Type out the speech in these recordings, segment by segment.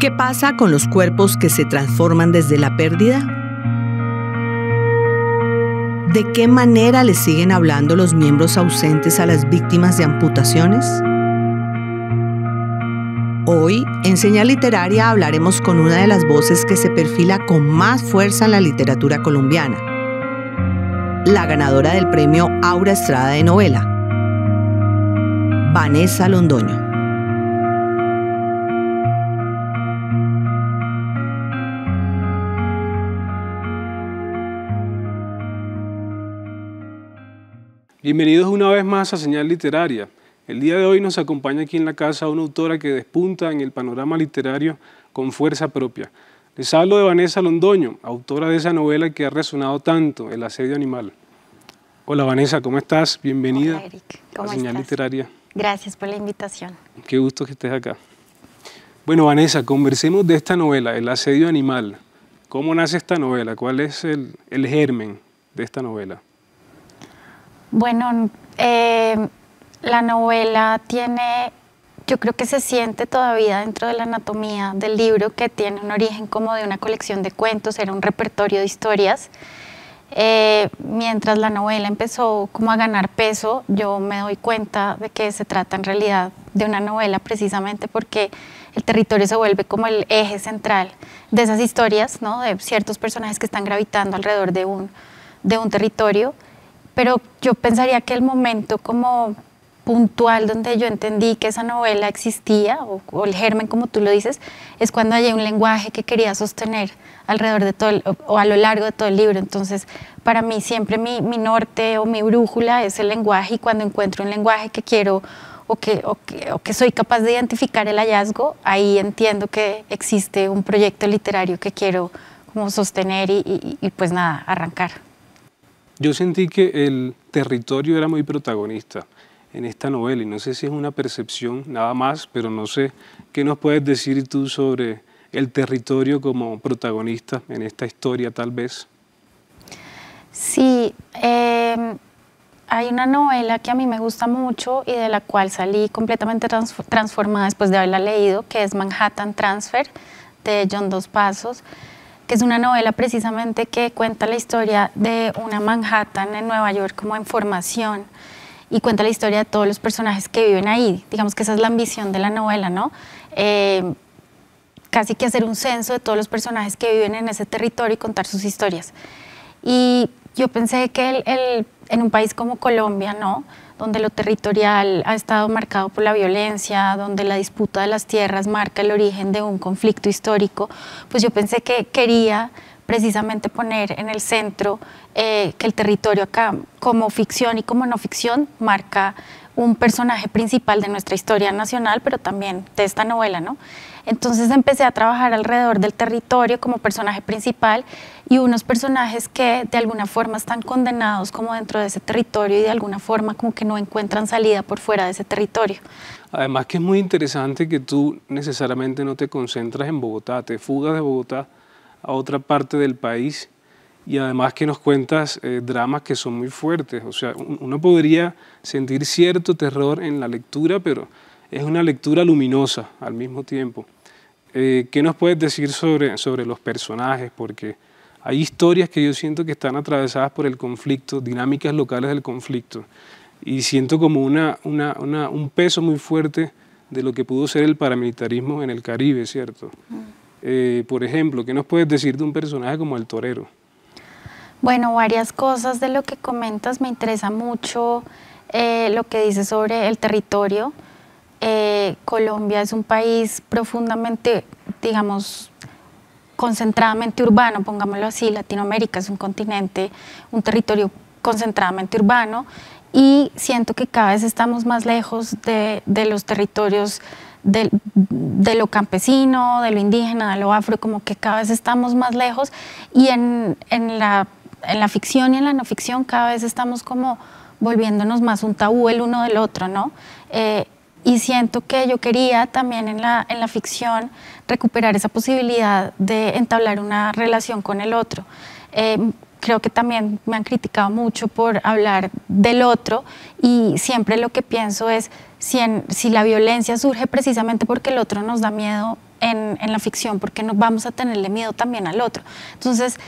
¿Qué pasa con los cuerpos que se transforman desde la pérdida? ¿De qué manera les siguen hablando los miembros ausentes a las víctimas de amputaciones? Hoy, en Señal Literaria, hablaremos con una de las voces que se perfila con más fuerza en la literatura colombiana, la ganadora del premio Aura Estrada de novela, Vanessa Londoño. Bienvenidos una vez más a Señal Literaria. El día de hoy nos acompaña aquí en la casa una autora que despunta en el panorama literario con fuerza propia. Les hablo de Vanessa Londoño, autora de esa novela que ha resonado tanto, El asedio animal. Hola Vanessa, ¿cómo estás? Bienvenida. Hola, Eric. ¿Cómo a Señal estás? Literaria. Gracias por la invitación. Qué gusto que estés acá. Bueno Vanessa, conversemos de esta novela, El asedio animal. ¿Cómo nace esta novela? ¿Cuál es el germen de esta novela? Bueno, la novela tiene, yo creo que se siente todavía dentro de la anatomía del libro, que tiene un origen como de una colección de cuentos, era un repertorio de historias. Mientras la novela empezó como a ganar peso, yo me doy cuenta de que se trata en realidad de una novela precisamente porque el territorio se vuelve como el eje central de esas historias, ¿no? De ciertos personajes que están gravitando alrededor de un territorio. Pero yo pensaría que el momento como puntual donde yo entendí que esa novela existía, o el germen como tú lo dices, es cuando hay un lenguaje que quería sostener alrededor de todo, o a lo largo de todo el libro. Entonces, para mí siempre mi norte o mi brújula es el lenguaje, y cuando encuentro un lenguaje que quiero o que soy capaz de identificar el hallazgo, ahí entiendo que existe un proyecto literario que quiero como sostener y pues nada, arrancar. Yo sentí que el territorio era muy protagonista en esta novela y no sé si es una percepción nada más, pero no sé qué nos puedes decir tú sobre el territorio como protagonista en esta historia tal vez. Sí, hay una novela que a mí me gusta mucho y de la cual salí completamente transformada después de haberla leído, que es Manhattan Transfer de John Dos Passos, que es una novela precisamente que cuenta la historia de una Manhattan en Nueva York como en formación, y cuenta la historia de todos los personajes que viven ahí. Digamos que esa es la ambición de la novela, ¿no? Casi que hacer un censo de todos los personajes que viven en ese territorio y contar sus historias. Y yo pensé que en un país como Colombia, ¿no?, donde lo territorial ha estado marcado por la violencia, donde la disputa de las tierras marca el origen de un conflicto histórico, pues yo pensé que quería precisamente poner en el centro que el territorio acá, como ficción y como no ficción, marca un personaje principal de nuestra historia nacional, pero también de esta novela, ¿no? Entonces empecé a trabajar alrededor del territorio como personaje principal y unos personajes que de alguna forma están condenados como dentro de ese territorio y de alguna forma como que no encuentran salida por fuera de ese territorio. Además que es muy interesante que tú necesariamente no te concentras en Bogotá, te fugas de Bogotá a otra parte del país y además que nos cuentas dramas que son muy fuertes. O sea, uno podría sentir cierto terror en la lectura, pero es una lectura luminosa al mismo tiempo. ¿Qué nos puedes decir sobre los personajes? Porque hay historias que yo siento que están atravesadas por el conflicto, dinámicas locales del conflicto, y siento como un peso muy fuerte de lo que pudo ser el paramilitarismo en el Caribe, ¿cierto? Por ejemplo, ¿qué nos puedes decir de un personaje como el torero? Bueno, varias cosas de lo que comentas. Me interesa mucho lo que dices sobre el territorio. Colombia es un país profundamente, digamos, concentradamente urbano, pongámoslo así. Latinoamérica es un continente, un territorio concentradamente urbano, y siento que cada vez estamos más lejos de los territorios de lo campesino, de lo indígena, de lo afro, como que cada vez estamos más lejos, y en la ficción y en la no ficción cada vez estamos como volviéndonos más un tabú el uno del otro, ¿no? Y siento que yo quería también en la ficción recuperar esa posibilidad de entablar una relación con el otro. Creo que también me han criticado mucho por hablar del otro, y siempre lo que pienso es, si la violencia surge precisamente porque el otro nos da miedo en la ficción, porque no vamos a tenerle miedo también al otro. Entonces,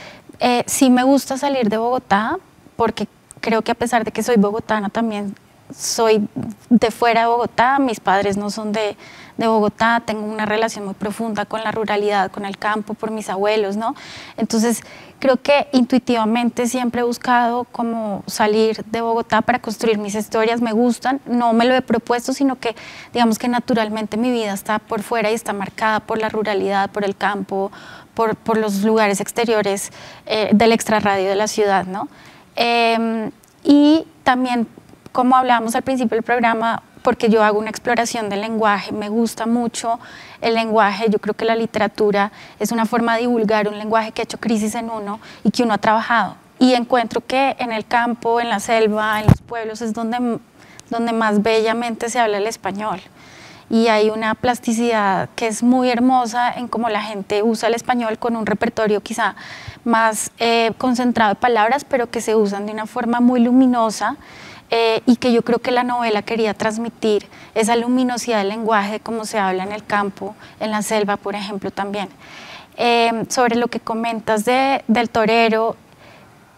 sí me gusta salir de Bogotá, porque creo que a pesar de que soy bogotana, también soy de fuera de Bogotá. Mis padres no son de Bogotá, tengo una relación muy profunda con la ruralidad, con el campo, por mis abuelos, ¿no? Entonces, creo que intuitivamente siempre he buscado como salir de Bogotá para construir mis historias. Me gustan, no me lo he propuesto, sino que digamos que naturalmente mi vida está por fuera y está marcada por la ruralidad, por el campo, por los lugares exteriores del extrarradio de la ciudad, ¿no? Y también, como hablábamos al principio del programa, porque yo hago una exploración del lenguaje, me gusta mucho el lenguaje. Yo creo que la literatura es una forma de divulgar un lenguaje que ha hecho crisis en uno y que uno ha trabajado. Y encuentro que en el campo, en la selva, en los pueblos es donde más bellamente se habla el español. Y hay una plasticidad que es muy hermosa en cómo la gente usa el español, con un repertorio quizá más concentrado de palabras, pero que se usan de una forma muy luminosa. Y que yo creo que la novela quería transmitir esa luminosidad del lenguaje, como se habla en el campo, en la selva, por ejemplo, también. Sobre lo que comentas del torero,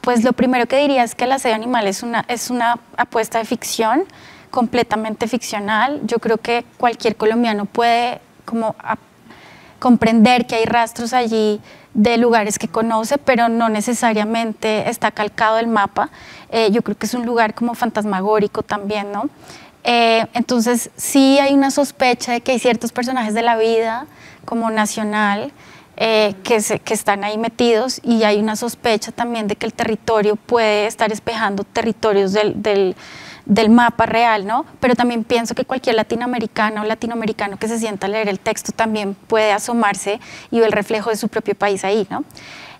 pues lo primero que diría es que El asedio animal es una apuesta de ficción, completamente ficcional. Yo creo que cualquier colombiano puede como comprender que hay rastros allí de lugares que conoce, pero no necesariamente está calcado el mapa. Yo creo que es un lugar como fantasmagórico también, ¿no? Entonces sí hay una sospecha de que hay ciertos personajes de la vida, como Nacional, que están ahí metidos, y hay una sospecha también de que el territorio puede estar espejando territorios del mapa real, ¿no? Pero también pienso que cualquier latinoamericano o latinoamericano que se sienta a leer el texto también puede asomarse y ver el reflejo de su propio país ahí, ¿no?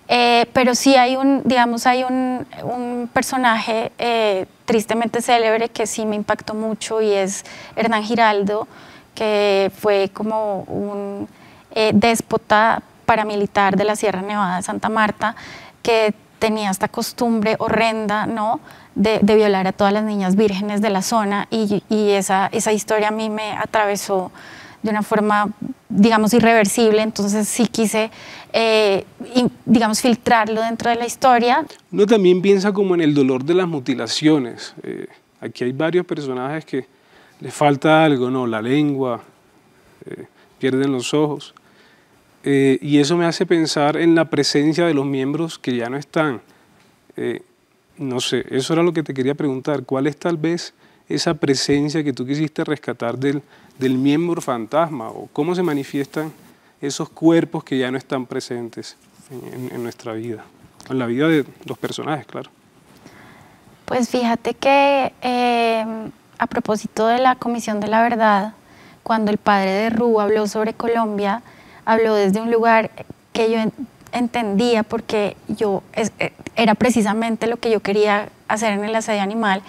Pero sí hay un personaje tristemente célebre que sí me impactó mucho, y es Hernán Giraldo, que fue como un déspota paramilitar de la Sierra Nevada de Santa Marta, que tenía esta costumbre horrenda, ¿no?, de violar a todas las niñas vírgenes de la zona, y esa historia a mí me atravesó de una forma, digamos, irreversible. Entonces sí quise, digamos, filtrarlo dentro de la historia. Uno también piensa como en el dolor de las mutilaciones. Aquí hay varios personajes que les falta algo, ¿no? La lengua, pierden los ojos. Y eso me hace pensar en la presencia de los miembros que ya no están. No sé, eso era lo que te quería preguntar. ¿Cuál es tal vez esa presencia que tú quisiste rescatar del miembro fantasma? ¿O cómo se manifiestan esos cuerpos que ya no están presentes en nuestra vida? En la vida de los personajes, claro. Pues fíjate que a propósito de la Comisión de la Verdad, cuando el padre de Ru habló sobre Colombia, habló desde un lugar que yo entendía, porque era precisamente lo que yo quería hacer en El asedio animal,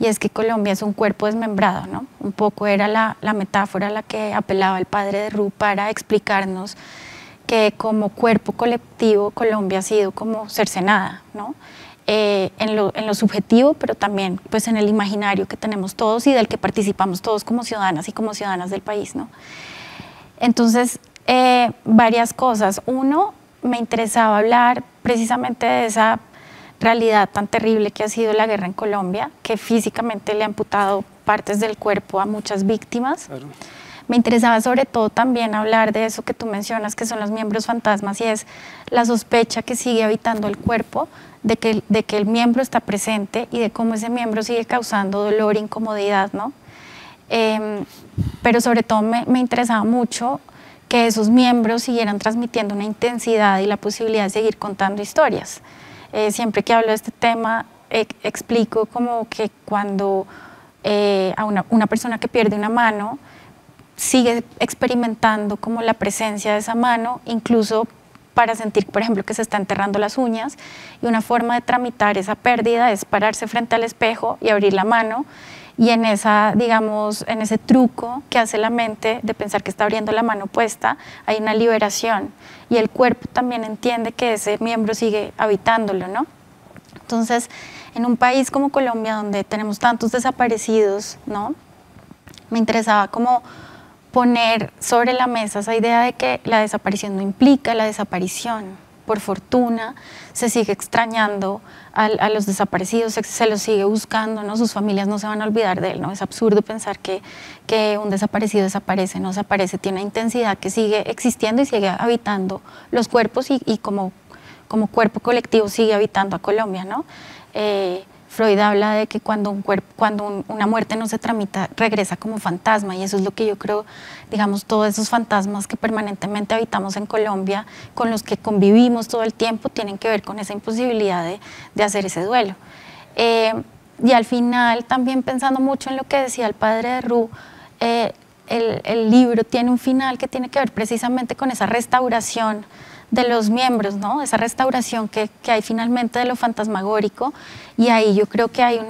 y es que Colombia es un cuerpo desmembrado, ¿no? Un poco era la metáfora a la que apelaba el padre de Ru para explicarnos que como cuerpo colectivo Colombia ha sido como cercenada, ¿no? En lo subjetivo, pero también pues en el imaginario que tenemos todos y del que participamos todos como ciudadanas y como ciudadanas del país, ¿no? Entonces, varias cosas. Uno, me interesaba hablar precisamente de esa realidad tan terrible que ha sido la guerra en Colombia, que físicamente le ha amputado partes del cuerpo a muchas víctimas. Claro. Me interesaba sobre todo también hablar de eso que tú mencionas, que son los miembros fantasmas, y es la sospecha que sigue habitando el cuerpo de que el miembro está presente y de cómo ese miembro sigue causando dolor e incomodidad, ¿no? Pero sobre todo me interesaba mucho que esos miembros siguieran transmitiendo una intensidad y la posibilidad de seguir contando historias. Siempre que hablo de este tema, explico como que cuando a una persona que pierde una mano sigue experimentando como la presencia de esa mano, incluso para sentir, por ejemplo, que se está enterrando las uñas, y una forma de tramitar esa pérdida es pararse frente al espejo y abrir la mano, y en ese truco que hace la mente de pensar que está abriendo la mano opuesta, hay una liberación, y el cuerpo también entiende que ese miembro sigue habitándolo, ¿no? Entonces, en un país como Colombia, donde tenemos tantos desaparecidos, ¿no?, Me interesaba como poner sobre la mesa esa idea de que la desaparición no implica la desaparición. Por fortuna, se sigue extrañando a los desaparecidos, se los sigue buscando, ¿no? Sus familias no se van a olvidar de él, ¿no? Es absurdo pensar que un desaparecido desaparece, no desaparece, tiene una intensidad que sigue existiendo y sigue habitando los cuerpos y como cuerpo colectivo sigue habitando a Colombia, ¿no? Freud habla de que cuando una muerte no se tramita, regresa como fantasma, y eso es lo que yo creo, digamos, todos esos fantasmas que permanentemente habitamos en Colombia, con los que convivimos todo el tiempo, tienen que ver con esa imposibilidad de hacer ese duelo. Y al final, también pensando mucho en lo que decía el padre de Ru, el libro tiene un final que tiene que ver precisamente con esa restauración de los miembros, ¿no? Esa restauración que hay finalmente de lo fantasmagórico, y ahí yo creo que hay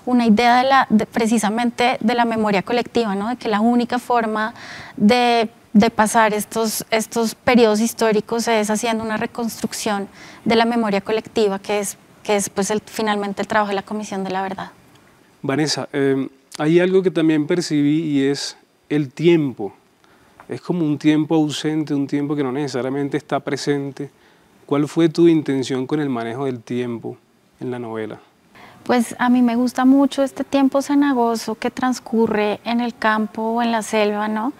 una idea precisamente de la memoria colectiva, ¿no? De que la única forma de pasar estos periodos históricos es haciendo una reconstrucción de la memoria colectiva, que es pues finalmente el trabajo de la Comisión de la Verdad. Vanessa, hay algo que también percibí y es el tiempo. Es como un tiempo ausente, un tiempo que no necesariamente está presente. ¿Cuál fue tu intención con el manejo del tiempo en la novela? Pues a mí me gusta mucho este tiempo cenagoso que transcurre en el campo o en la selva, ¿no?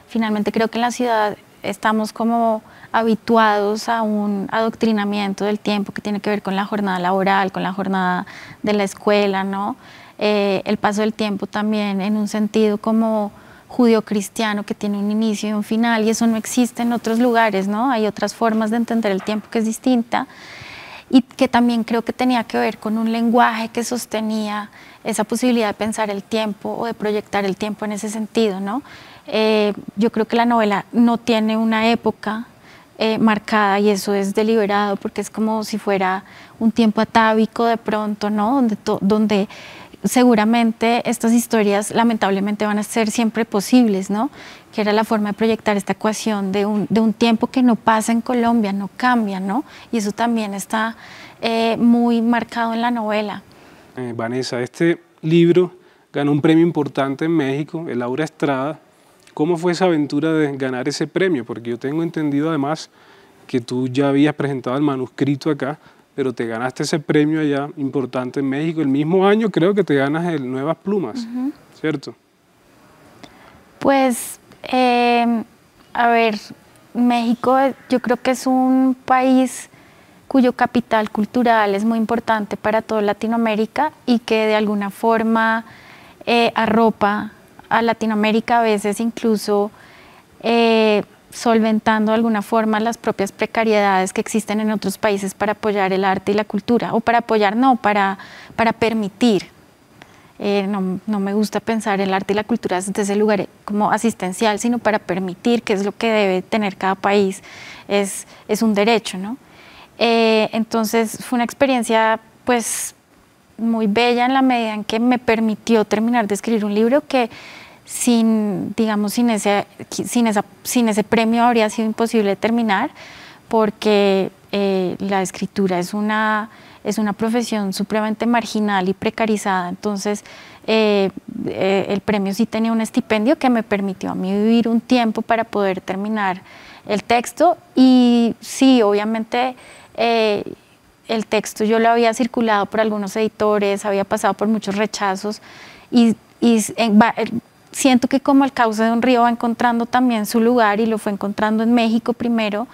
Finalmente creo que en la ciudad estamos como habituados a un adoctrinamiento del tiempo que tiene que ver con la jornada laboral, con la jornada de la escuela, ¿no? El paso del tiempo también en un sentido como judio-cristiano que tiene un inicio y un final, y eso no existe en otros lugares, ¿no? Hay otras formas de entender el tiempo que es distinta, y que también creo que tenía que ver con un lenguaje que sostenía esa posibilidad de pensar el tiempo o de proyectar el tiempo en ese sentido, ¿no? Yo creo que la novela no tiene una época marcada, y eso es deliberado porque es como si fuera un tiempo atávico de pronto, ¿no? Donde seguramente estas historias lamentablemente van a ser siempre posibles, ¿no? Que era la forma de proyectar esta ecuación de un tiempo que no pasa en Colombia, no cambia, ¿no? Y eso también está muy marcado en la novela. Vanessa, este libro ganó un premio importante en México, el Aura Estrada. ¿Cómo fue esa aventura de ganar ese premio? Porque yo tengo entendido además que tú ya habías presentado el manuscrito acá, pero te ganaste ese premio allá importante en México. El mismo año creo que te ganas el Nuevas Plumas, ¿cierto? Pues, a ver, México yo creo que es un país cuyo capital cultural es muy importante para toda Latinoamérica y que de alguna forma arropa a Latinoamérica, a veces incluso solventando de alguna forma las propias precariedades que existen en otros países para apoyar el arte y la cultura, o para apoyar, no, para permitir. No me gusta pensar el arte y la cultura desde ese lugar como asistencial, sino para permitir, que es lo que debe tener cada país, es un derecho, ¿no? Entonces fue una experiencia pues muy bella en la medida en que me permitió terminar de escribir un libro que sin ese premio habría sido imposible terminar, porque la escritura es una profesión supremamente marginal y precarizada. Entonces el premio sí tenía un estipendio que me permitió a mí vivir un tiempo para poder terminar el texto, y sí, obviamente el texto yo lo había circulado por algunos editores, había pasado por muchos rechazos, y siento que como el cauce de un río va encontrando también su lugar, y lo fue encontrando en México primero,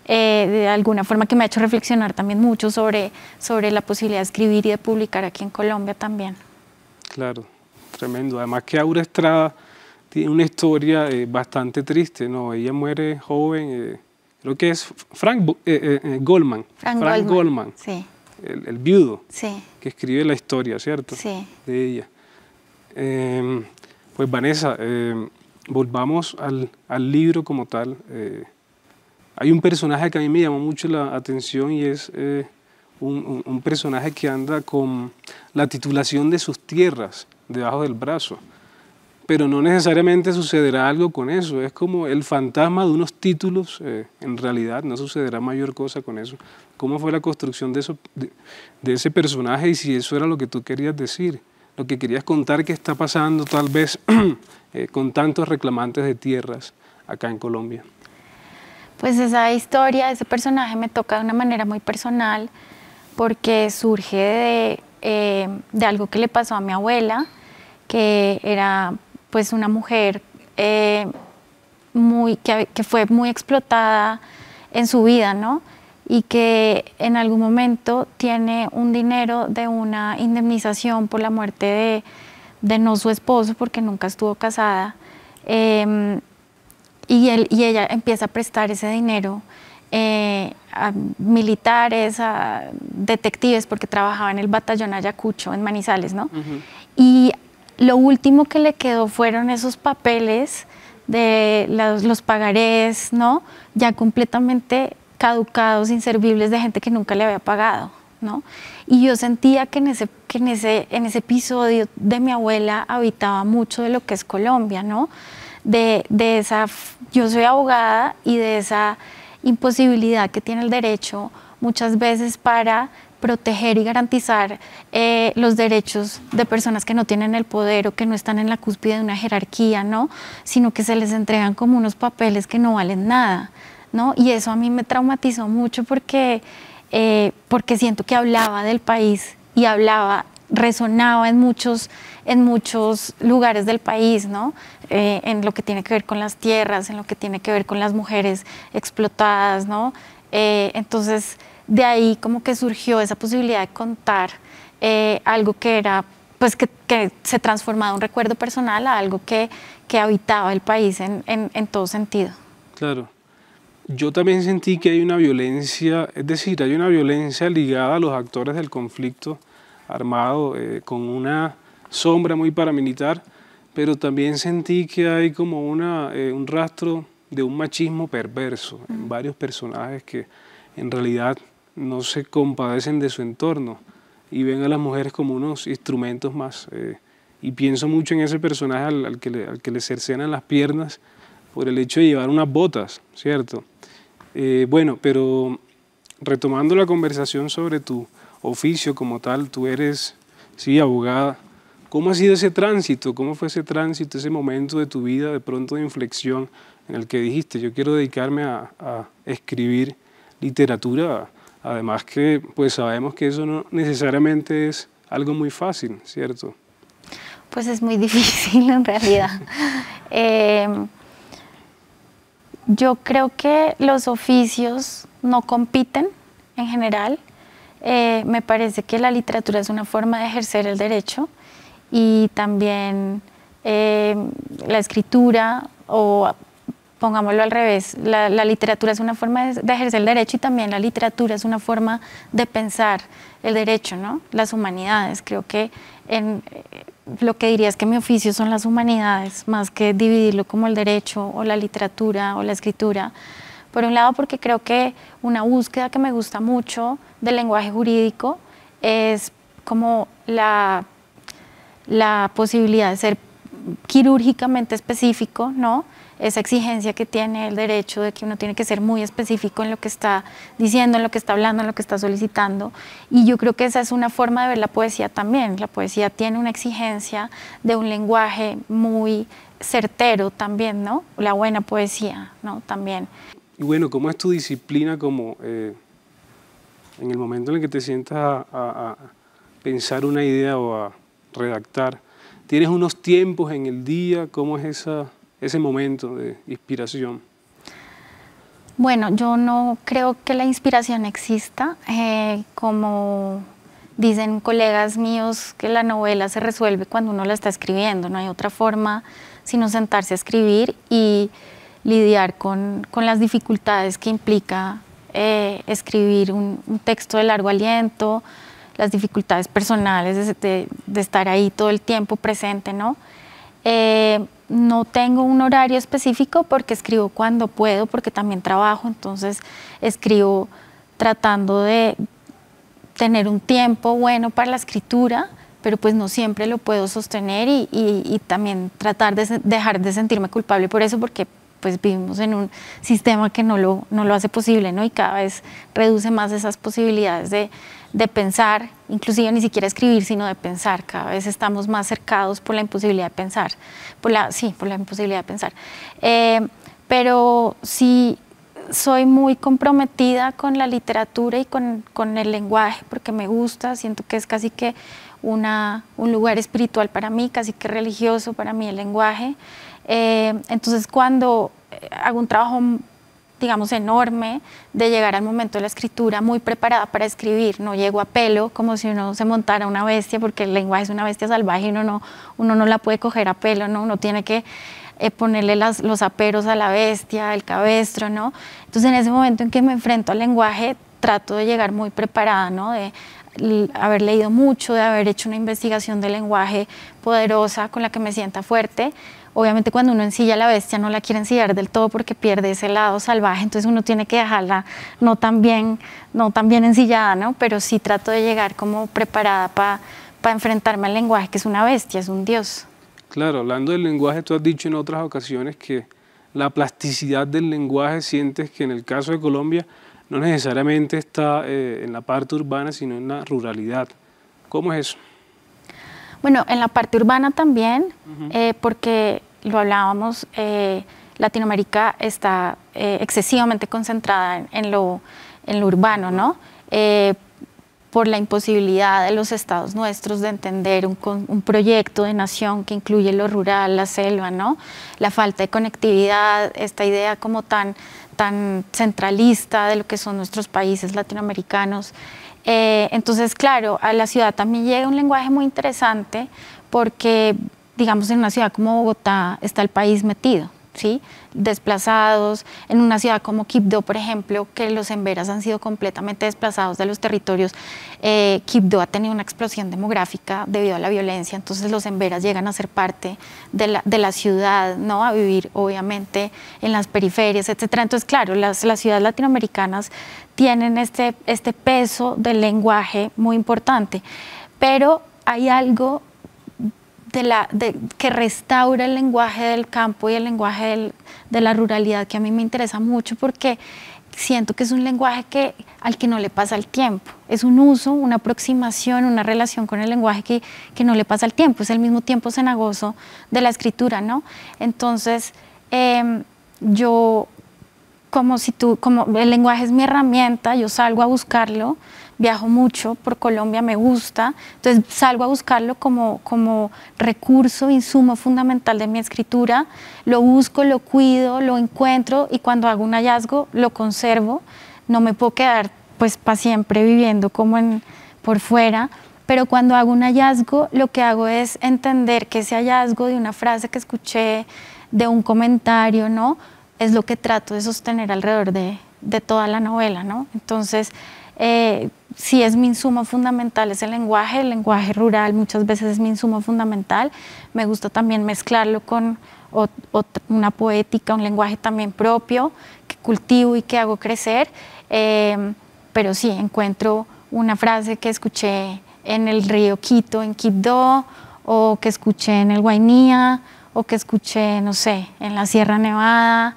de alguna forma que me ha hecho reflexionar también mucho sobre la posibilidad de escribir y de publicar aquí en Colombia también. Claro, tremendo. Además que Aura Estrada tiene una historia bastante triste, ¿no? Ella muere joven, creo que es Frank Goldman. Frank Goldman, sí. el viudo, sí. que escribe la historia, ¿cierto? Sí. De ella. Pues Vanessa, volvamos al libro como tal. Hay un personaje que a mí me llamó mucho la atención, y es un personaje que anda con la titulación de sus tierras debajo del brazo, pero no necesariamente sucederá algo con eso. Es como el fantasma de unos títulos, en realidad no sucederá mayor cosa con eso. ¿Cómo fue la construcción de ese personaje, y si eso era lo que tú querías decir? lo que querías contar que está pasando tal vez con tantos reclamantes de tierras acá en Colombia. Pues esa historia, ese personaje me toca de una manera muy personal porque surge de algo que le pasó a mi abuela, que era pues una mujer que fue muy explotada en su vida, ¿no? Y que en algún momento tiene un dinero de una indemnización por la muerte de no su esposo, porque nunca estuvo casada, y ella empieza a prestar ese dinero a militares, a detectives, porque trabajaba en el batallón Ayacucho, en Manizales, ¿no? Y lo último que le quedó fueron esos papeles de los pagarés, ¿no? Ya completamente caducados, inservibles, de gente que nunca le había pagado, ¿no? Y yo sentía que en ese episodio de mi abuela habitaba mucho de lo que es Colombia, ¿no? Yo soy abogada, y de esa imposibilidad que tiene el derecho muchas veces para proteger y garantizar los derechos de personas que no tienen el poder o que no están en la cúspide de una jerarquía, ¿no? Sino que se les entregan como unos papeles que no valen nada, ¿no? Y eso a mí me traumatizó mucho porque siento que hablaba del país y resonaba en muchos lugares del país, ¿no? En lo que tiene que ver con las tierras, en lo que tiene que ver con las mujeres explotadas, ¿no? Entonces, de ahí como que surgió esa posibilidad de contar algo que era, pues que se transformaba de un recuerdo personal a algo que habitaba el país en todo sentido. Claro. Yo también sentí que hay una violencia, es decir, hay una violencia ligada a los actores del conflicto armado, con una sombra muy paramilitar, pero también sentí que hay como un rastro de un machismo perverso en varios personajes que en realidad no se compadecen de su entorno y ven a las mujeres como unos instrumentos más. Y pienso mucho en ese personaje al que le cercenan las piernas por el hecho de llevar unas botas, ¿cierto? Bueno, pero retomando la conversación sobre tu oficio como tal, tú eres, sí, abogada. ¿Cómo ha sido ese tránsito? ¿Cómo fue ese tránsito, ese momento de tu vida de pronto de inflexión en el que dijiste, yo quiero dedicarme a escribir literatura? Además que pues sabemos que eso no necesariamente es algo muy fácil, ¿cierto? Pues es muy difícil en realidad. Yo creo que los oficios no compiten en general. Me parece que la literatura es una forma de ejercer el derecho, y también la escritura, o pongámoslo al revés, la literatura es una forma de ejercer el derecho, y también la literatura es una forma de pensar el derecho, ¿no? Las humanidades. Creo que lo que diría es que mi oficio son las humanidades, más que dividirlo como el derecho o la literatura o la escritura. Por un lado, porque creo que una búsqueda que me gusta mucho del lenguaje jurídico es como la posibilidad de ser quirúrgicamente específico, ¿no? Esa exigencia que tiene el derecho de que uno tiene que ser muy específico en lo que está diciendo, en lo que está hablando, en lo que está solicitando. Y yo creo que esa es una forma de ver la poesía también. La poesía tiene una exigencia de un lenguaje muy certero también, ¿no? La buena poesía, ¿no? También. Y bueno, ¿cómo es tu disciplina como en el momento en el que te sientas a pensar una idea o a redactar? ¿Tienes unos tiempos en el día? ¿Cómo es ese momento de inspiración? Bueno, yo no creo que la inspiración exista. Como dicen colegas míos, que la novela se resuelve cuando uno la está escribiendo. No hay otra forma sino sentarse a escribir y lidiar con las dificultades que implica escribir un texto de largo aliento, las dificultades personales de estar ahí todo el tiempo presente, ¿no? No tengo un horario específico porque escribo cuando puedo, porque también trabajo, entonces escribo tratando de tener un tiempo bueno para la escritura, pero pues no siempre lo puedo sostener, y también tratar de dejar de sentirme culpable por eso, porque pues vivimos en un sistema que no lo hace posible, ¿no? Y cada vez reduce más esas posibilidades de pensar, inclusive ni siquiera escribir, sino de pensar. Cada vez estamos más cercados por la imposibilidad de pensar, por la imposibilidad de pensar. Pero sí soy muy comprometida con la literatura y con el lenguaje, porque me gusta, siento que es casi que un lugar espiritual para mí, casi que religioso para mí el lenguaje. Entonces cuando hago un trabajo, digamos, enorme de llegar al momento de la escritura muy preparada para escribir, no llego a pelo como si uno se montara una bestia, porque el lenguaje es una bestia salvaje y uno no la puede coger a pelo, ¿no? Uno tiene que ponerle los aperos a la bestia, el cabestro, ¿no? Entonces en ese momento en que me enfrento al lenguaje trato de llegar muy preparada, ¿no? De haber leído mucho, de haber hecho una investigación del lenguaje poderosa con la que me sienta fuerte. Obviamente cuando uno ensilla a la bestia no la quiere ensillar del todo porque pierde ese lado salvaje, entonces uno tiene que dejarla no tan bien ensillada, ¿no? Pero sí trato de llegar como preparada para enfrentarme al lenguaje, que es una bestia, es un dios. Claro, hablando del lenguaje, tú has dicho en otras ocasiones que la plasticidad del lenguaje sientes que en el caso de Colombia no necesariamente está en la parte urbana, sino en la ruralidad. ¿Cómo es eso? Bueno, en la parte urbana también, porque lo hablábamos, Latinoamérica está excesivamente concentrada en lo urbano, ¿no? Por la imposibilidad de los estados nuestros de entender un proyecto de nación que incluye lo rural, la selva, ¿no? La falta de conectividad, esta idea como tan centralista de lo que son nuestros países latinoamericanos. Entonces, claro, a la ciudad también llega un lenguaje muy interesante porque, digamos, en una ciudad como Bogotá está el país metido, ¿sí? Desplazados, en una ciudad como Quibdó, por ejemplo, que los emberas han sido completamente desplazados de los territorios. Quibdó ha tenido una explosión demográfica debido a la violencia, entonces los emberas llegan a ser parte de la ciudad, ¿no? A vivir obviamente en las periferias, etcétera. Entonces, claro, las ciudades latinoamericanas tienen este peso del lenguaje muy importante, pero hay algo que restaura el lenguaje del campo y el lenguaje de la ruralidad que a mí me interesa mucho, porque siento que es un lenguaje al que no le pasa el tiempo, es un uso, una aproximación, una relación con el lenguaje que no le pasa el tiempo, es el mismo tiempo cenagoso de la escritura, ¿no? Entonces yo, como el lenguaje es mi herramienta, yo salgo a buscarlo, viajo mucho por Colombia, me gusta, entonces salgo a buscarlo como recurso, insumo fundamental de mi escritura, lo busco, lo cuido, lo encuentro y cuando hago un hallazgo lo conservo, no me puedo quedar pues para siempre viviendo como por fuera, pero cuando hago un hallazgo lo que hago es entender que ese hallazgo de una frase que escuché, de un comentario, ¿no? Es lo que trato de sostener alrededor de toda la novela, ¿no? Entonces, sí es mi insumo fundamental, es el lenguaje rural muchas veces es mi insumo fundamental. Me gusta también mezclarlo con una poética, un lenguaje también propio, que cultivo y que hago crecer. Pero sí, encuentro una frase que escuché en el río Quito, en Quibdó, o que escuché en el Guainía, o que escuché, no sé, en la Sierra Nevada,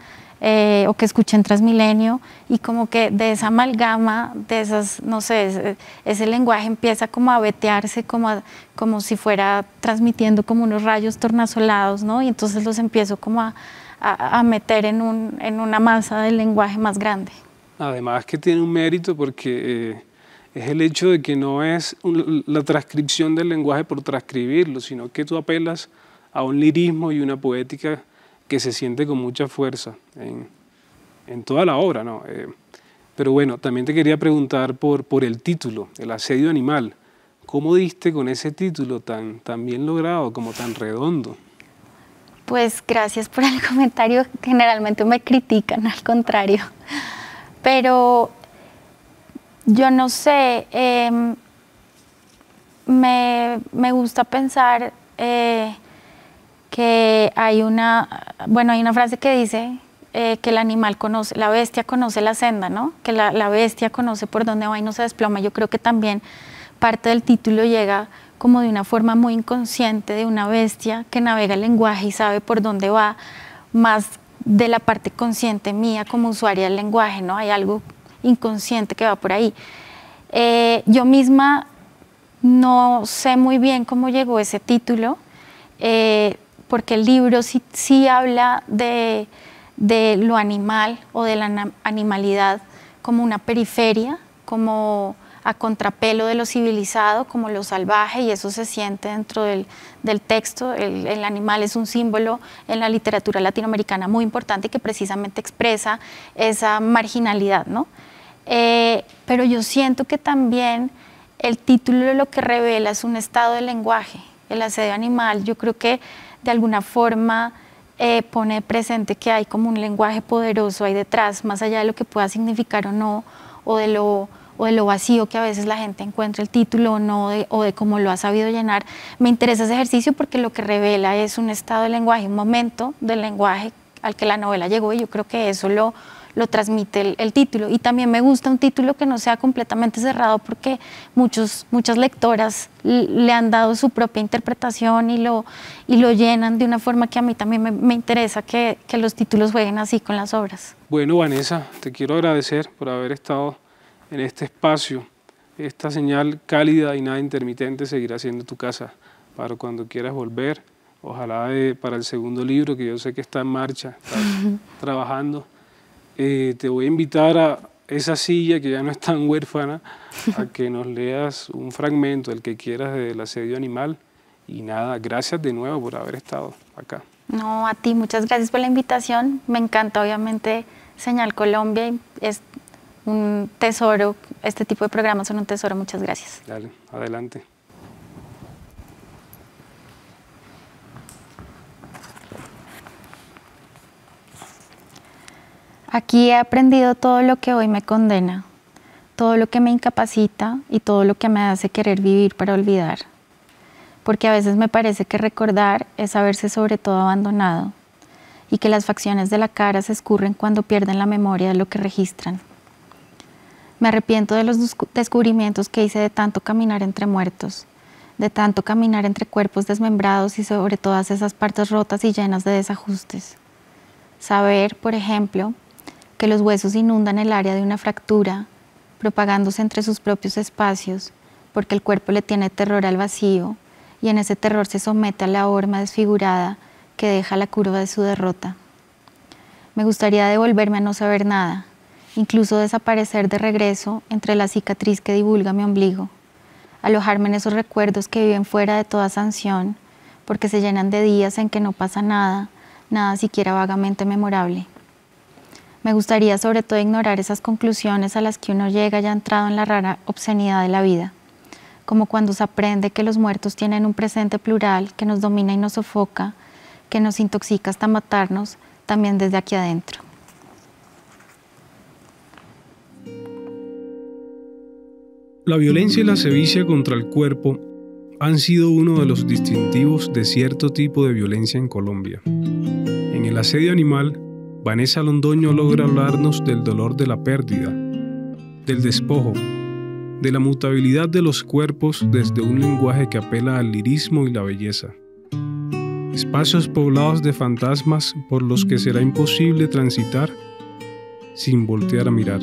o que escuché en Transmilenio, y como que de esa amalgama, de esas, no sé, ese lenguaje empieza como a vetearse, como si fuera transmitiendo como unos rayos tornasolados, ¿no? Y entonces los empiezo como a meter en una masa del lenguaje más grande. Además que tiene un mérito porque es el hecho de que no es la transcripción del lenguaje por transcribirlo, sino que tú apelas a un lirismo y una poética que se siente con mucha fuerza en toda la obra, ¿no? Pero bueno, también te quería preguntar por el título, El asedio animal. ¿Cómo diste con ese título tan bien logrado, como tan redondo? Pues gracias por el comentario, generalmente me critican, al contrario. Pero yo no sé, me gusta pensar que hay una frase que dice que el animal conoce, la bestia conoce la senda, ¿no? Que la bestia conoce por dónde va y no se desploma. Yo creo que también parte del título llega como de una forma muy inconsciente de una bestia que navega el lenguaje y sabe por dónde va, más de la parte consciente mía como usuaria del lenguaje, ¿no? Hay algo inconsciente que va por ahí. Yo misma no sé muy bien cómo llegó ese título, porque el libro sí habla de lo animal o de la animalidad como una periferia, como a contrapelo de lo civilizado, como lo salvaje, y eso se siente dentro del texto. El animal es un símbolo en la literatura latinoamericana muy importante y que precisamente expresa esa marginalidad, ¿no? Pero yo siento que también el título lo que revela es un estado del lenguaje. El asedio animal, yo creo que de alguna forma pone presente que hay como un lenguaje poderoso ahí detrás, más allá de lo que pueda significar o no, o de lo vacío que a veces la gente encuentra el título o de cómo lo ha sabido llenar. Me interesa ese ejercicio porque lo que revela es un estado del lenguaje, un momento del lenguaje al que la novela llegó, y yo creo que eso lo transmite el título. Y también me gusta un título que no sea completamente cerrado, porque muchas lectoras le han dado su propia interpretación y lo llenan de una forma que a mí también me interesa que los títulos jueguen así con las obras. Bueno, Vanessa, te quiero agradecer por haber estado en este espacio. Esta señal cálida y nada intermitente seguirá siendo tu casa para cuando quieras volver. Ojalá para el segundo libro, que yo sé que está en marcha, está trabajando. Te voy a invitar a esa silla que ya no es tan huérfana, a que nos leas un fragmento, el que quieras, del asedio animal. Y nada, gracias de nuevo por haber estado acá. No, a ti, muchas gracias por la invitación. Me encanta, obviamente, Señal Colombia. Es un tesoro, este tipo de programas son un tesoro. Muchas gracias. Dale, adelante. Aquí he aprendido todo lo que hoy me condena, todo lo que me incapacita y todo lo que me hace querer vivir para olvidar. Porque a veces me parece que recordar es saberse sobre todo abandonado, y que las facciones de la cara se escurren cuando pierden la memoria de lo que registran. Me arrepiento de los descubrimientos que hice de tanto caminar entre muertos, de tanto caminar entre cuerpos desmembrados y sobre todas esas partes rotas y llenas de desajustes. Saber, por ejemplo, que los huesos inundan el área de una fractura, propagándose entre sus propios espacios, porque el cuerpo le tiene terror al vacío, y en ese terror se somete a la horma desfigurada que deja la curva de su derrota. Me gustaría devolverme a no saber nada, incluso desaparecer de regreso entre la cicatriz que divulga mi ombligo, alojarme en esos recuerdos que viven fuera de toda sanción, porque se llenan de días en que no pasa nada, nada siquiera vagamente memorable. Me gustaría sobre todo ignorar esas conclusiones a las que uno llega ya entrado en la rara obscenidad de la vida, como cuando se aprende que los muertos tienen un presente plural que nos domina y nos sofoca, que nos intoxica hasta matarnos, también desde aquí adentro. La violencia y la sevicia contra el cuerpo han sido uno de los distintivos de cierto tipo de violencia en Colombia. En el asedio animal, Vanessa Londoño logra hablarnos del dolor de la pérdida, del despojo, de la mutabilidad de los cuerpos desde un lenguaje que apela al lirismo y la belleza. Espacios poblados de fantasmas por los que será imposible transitar sin voltear a mirar.